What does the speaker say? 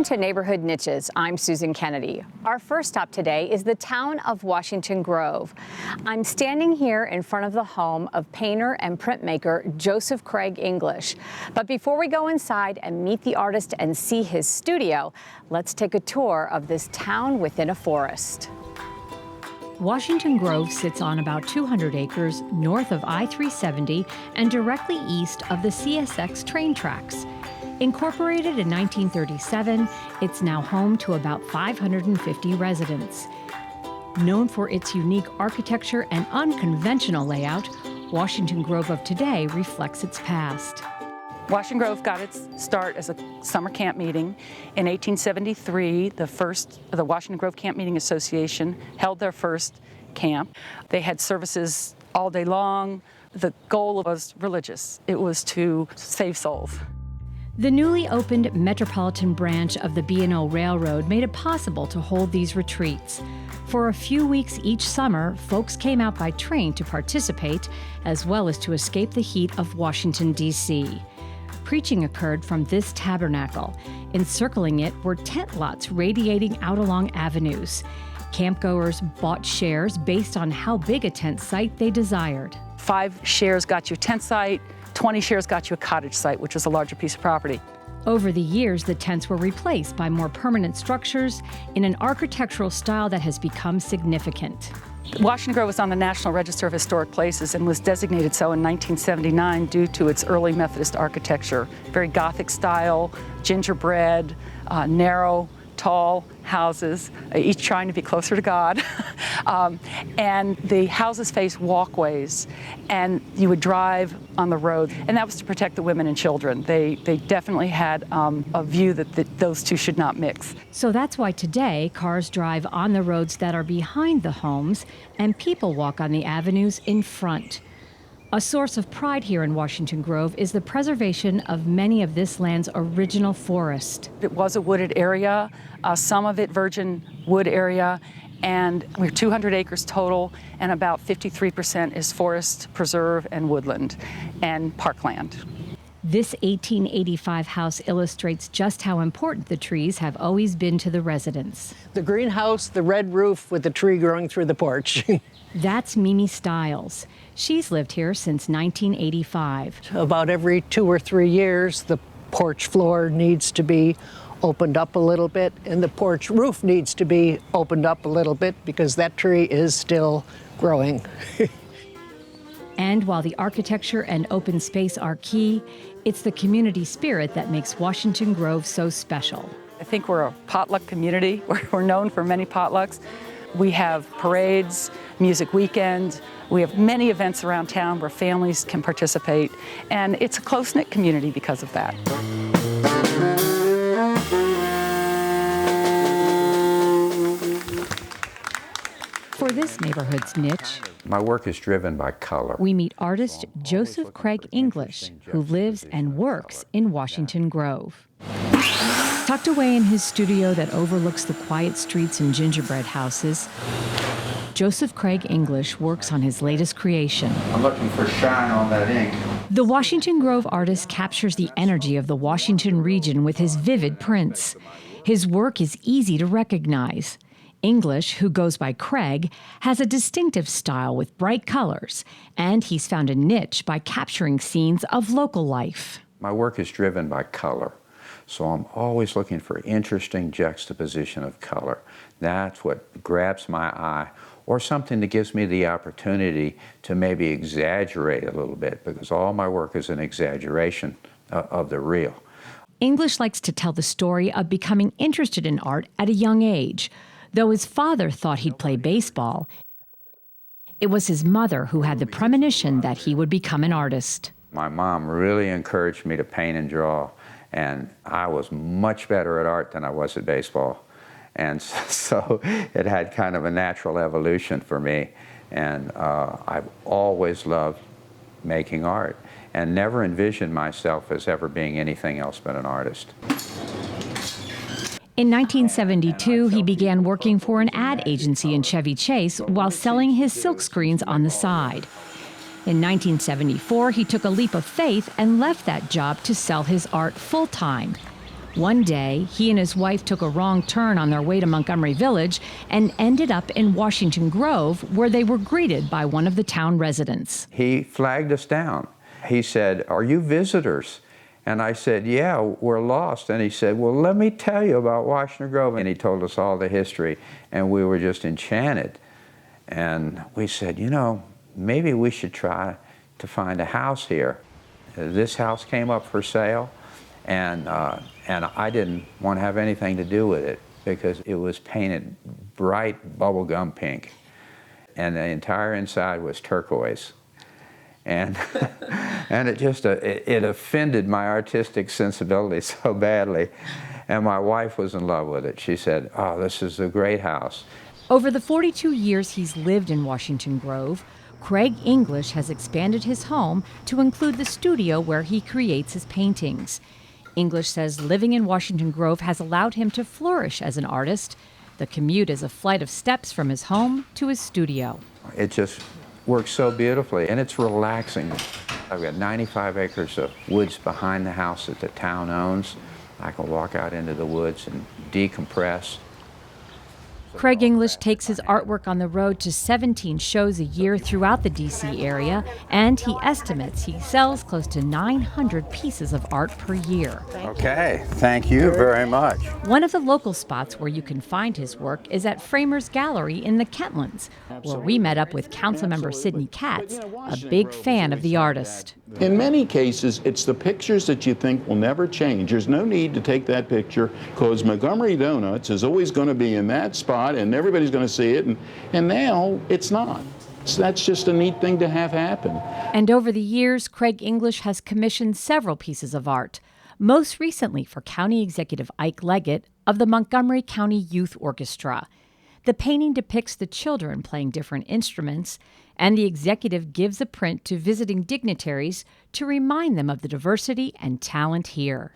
Welcome to Neighborhood Niches. I'm Susan Kennedy. Our first stop today is the town of Washington Grove. I'm standing here in front of the home of painter and printmaker Joseph Craig English. But before we go inside and meet the artist and see his studio, let's take a tour of this town within a forest. Washington Grove sits on about 200 acres north of I-370 and directly east of the CSX train tracks. Incorporated in 1937, it's now home to about 550 residents. Known for its unique architecture and unconventional layout, Washington Grove of today reflects its past. Washington Grove got its start as a summer camp meeting. In 1873, the Washington Grove Camp Meeting Association held their first camp. They had services all day long. The goal was religious. It was to save souls. The newly opened metropolitan branch of the B&O Railroad made it possible to hold these retreats. For a few weeks each summer, folks came out by train to participate, as well as to escape the heat of Washington, D.C. Preaching occurred from this tabernacle. Encircling it were tent lots radiating out along avenues. Campgoers bought shares based on how big a tent site they desired. 5 shares got you a tent site, 20 shares got you a cottage site, which was a larger piece of property. Over the years, the tents were replaced by more permanent structures in an architectural style that has become significant. Washington Grove was on the National Register of Historic Places and was designated so in 1979 due to its early Methodist architecture. Very Gothic style, gingerbread, narrow, tall houses, each trying to be closer to God. And the houses face walkways, and you would drive on the road, and that was to protect the women and children. They definitely had a view that those two should not mix. So that's why today cars drive on the roads that are behind the homes, and people walk on the avenues in front. A source of pride here in Washington Grove is the preservation of many of this land's original forest. It was a wooded area, some of it virgin wood area, and we're 200 acres total, and about 53% is forest, preserve, and woodland, and parkland. This 1885 house illustrates just how important the trees have always been to the residents. The greenhouse, the red roof with the tree growing through the porch. That's Mimi Stiles. She's lived here since 1985. About every 2 or 3 years, the porch floor needs to be opened up a little bit, and the porch roof needs to be opened up a little bit because that tree is still growing. And while the architecture and open space are key, it's the community spirit that makes Washington Grove so special. I think we're a potluck community. We're known for many potlucks. We have parades, music weekends. We have many events around town where families can participate, and it's a close-knit community because of that. For this neighborhood's niche, my work is driven by color. we meet artist Joseph Craig English, who lives and works in Washington Grove. Tucked away in his studio that overlooks the quiet streets and gingerbread houses, Joseph Craig English works on his latest creation. I'm looking for shine on that ink. The Washington Grove artist captures the energy of the Washington region with his vivid prints. His work is easy to recognize. English, who goes by Craig, has a distinctive style with bright colors, and he's found a niche by capturing scenes of local life. My work is driven by color, so I'm always looking for interesting juxtaposition of color. That's what grabs my eye, or something that gives me the opportunity to maybe exaggerate a little bit, because all my work is an exaggeration of the real. English likes to tell the story of becoming interested in art at a young age. Though his father thought he'd play baseball, it was his mother who had the premonition that he would become an artist. My mom really encouraged me to paint and draw, and I was much better at art than I was at baseball. And so it had kind of a natural evolution for me. And I've always loved making art and never envisioned myself as ever being anything else but an artist. In 1972, he began working for an ad agency in Chevy Chase while selling his silkscreens on the side. In 1974, he took a leap of faith and left that job to sell his art full-time. One day, he and his wife took a wrong turn on their way to Montgomery Village and ended up in Washington Grove, where they were greeted by one of the town residents. He flagged us down. He said, "Are you visitors?" And I said, "Yeah, we're lost." And he said, "Well, let me tell you about Washington Grove." And he told us all the history, and we were just enchanted. And we said, you know, maybe we should try to find a house here. This house came up for sale, and I didn't want to have anything to do with it because it was painted bright bubblegum pink, and the entire inside was turquoise. And and it offended my artistic sensibility so badly, and my wife was in love with it. She said, "Oh, this is a great house." Over the 42 years he's lived in Washington Grove, Craig English has expanded his home to include the studio where he creates his paintings. English says living in Washington Grove has allowed him to flourish as an artist. The commute is a flight of steps from his home to his studio. It just works so beautifully, and it's relaxing. I've got 95 acres of woods behind the house that the town owns. I can walk out into the woods and decompress. Craig English takes his artwork on the road to 17 shows a year throughout the D.C. area, and he estimates he sells close to 900 pieces of art per year. Okay, thank you very much. One of the local spots where you can find his work is at Framers Gallery in the Kentlands, where we met up with Councilmember Sidney Katz, a big fan of the artist. In many cases, it's the pictures that you think will never change. There's no need to take that picture because Montgomery Donuts is always going to be in that spot and everybody's going to see it, and now it's not. So that's just a neat thing to have happen. And over the years, Craig English has commissioned several pieces of art, most recently for County Executive Ike Leggett of the Montgomery County Youth Orchestra. The painting depicts the children playing different instruments, and the executive gives a print to visiting dignitaries to remind them of the diversity and talent here.